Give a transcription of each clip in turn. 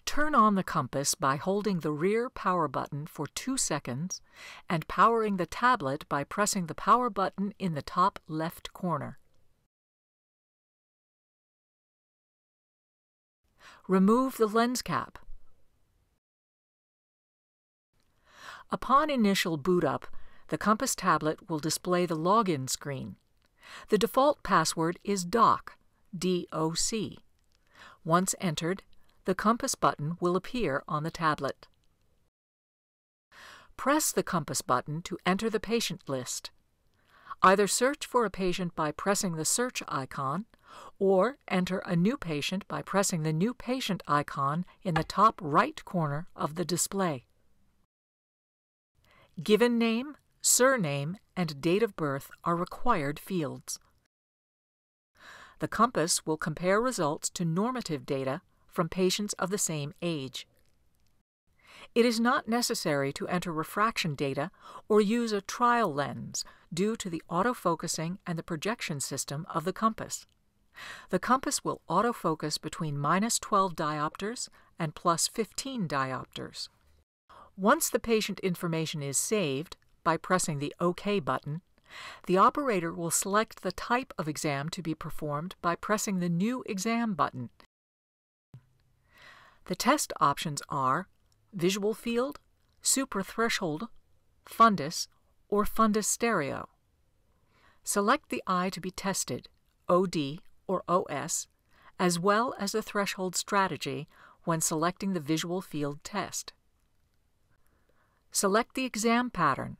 Turn on the compass by holding the rear power button for 2 seconds and powering the tablet by pressing the power button in the top left corner. Remove the lens cap. Upon initial boot up, the Compass tablet will display the login screen. The default password is DOC, D-O-C. Once entered, the Compass button will appear on the tablet. Press the Compass button to enter the patient list. Either search for a patient by pressing the search icon, or enter a new patient by pressing the New Patient icon in the top right corner of the display. Given name, surname, and date of birth are required fields. The Compass will compare results to normative data from patients of the same age. It is not necessary to enter refraction data or use a trial lens due to the autofocusing and the projection system of the Compass. The Compass will autofocus between -12 diopters and +15 diopters. Once the patient information is saved, by pressing the OK button, the operator will select the type of exam to be performed by pressing the New Exam button. The test options are visual field, suprathreshold, fundus, or fundus stereo. Select the eye to be tested, OD or OS, as well as the threshold strategy when selecting the visual field test. Select the exam pattern,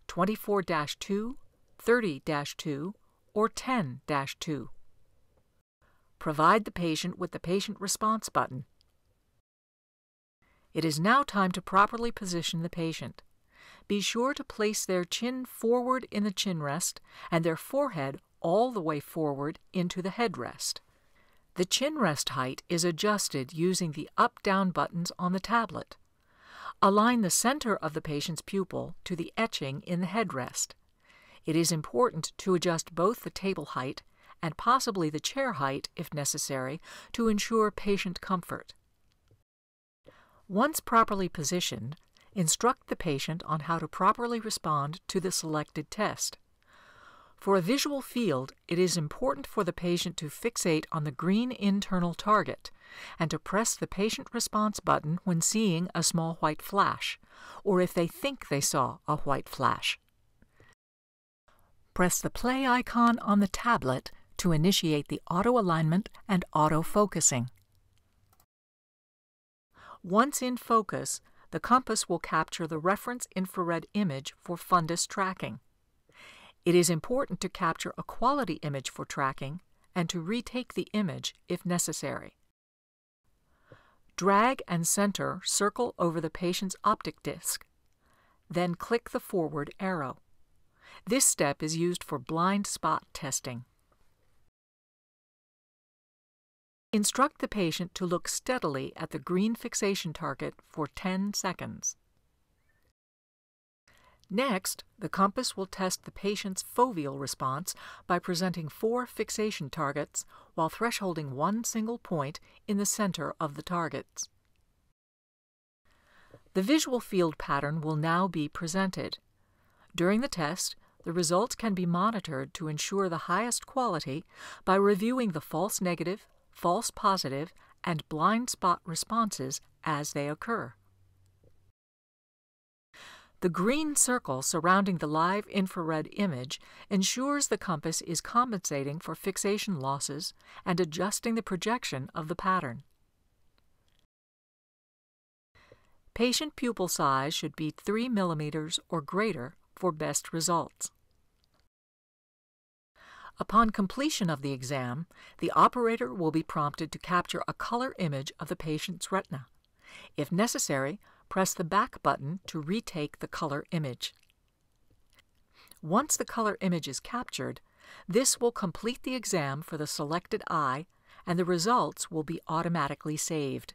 24-2, 30-2, or 10-2. Provide the patient with the Patient Response button. It is now time to properly position the patient. Be sure to place their chin forward in the chin rest and their forehead all the way forward into the headrest. The chin rest height is adjusted using the up-down buttons on the tablet. Align the center of the patient's pupil to the etching in the headrest. It is important to adjust both the table height and possibly the chair height, if necessary, to ensure patient comfort. Once properly positioned, instruct the patient on how to properly respond to the selected test. For a visual field, it is important for the patient to fixate on the green internal target and to press the Patient Response button when seeing a small white flash, or if they think they saw a white flash. Press the play icon on the tablet to initiate the auto-alignment and auto-focusing. Once in focus, the Compass will capture the reference infrared image for fundus tracking. It is important to capture a quality image for tracking and to retake the image if necessary. Drag and center circle over the patient's optic disc. Then click the forward arrow. This step is used for blind spot testing. Instruct the patient to look steadily at the green fixation target for 10 seconds. Next, the Compass will test the patient's foveal response by presenting 4 fixation targets while thresholding one single point in the center of the targets. The visual field pattern will now be presented. During the test, the results can be monitored to ensure the highest quality by reviewing the false negative, false positive, and blind spot responses as they occur. The green circle surrounding the live infrared image ensures the Compass is compensating for fixation losses and adjusting the projection of the pattern. Patient pupil size should be 3 mm or greater for best results. Upon completion of the exam, the operator will be prompted to capture a color image of the patient's retina. If necessary, press the back button to retake the color image. Once the color image is captured, this will complete the exam for the selected eye, and the results will be automatically saved.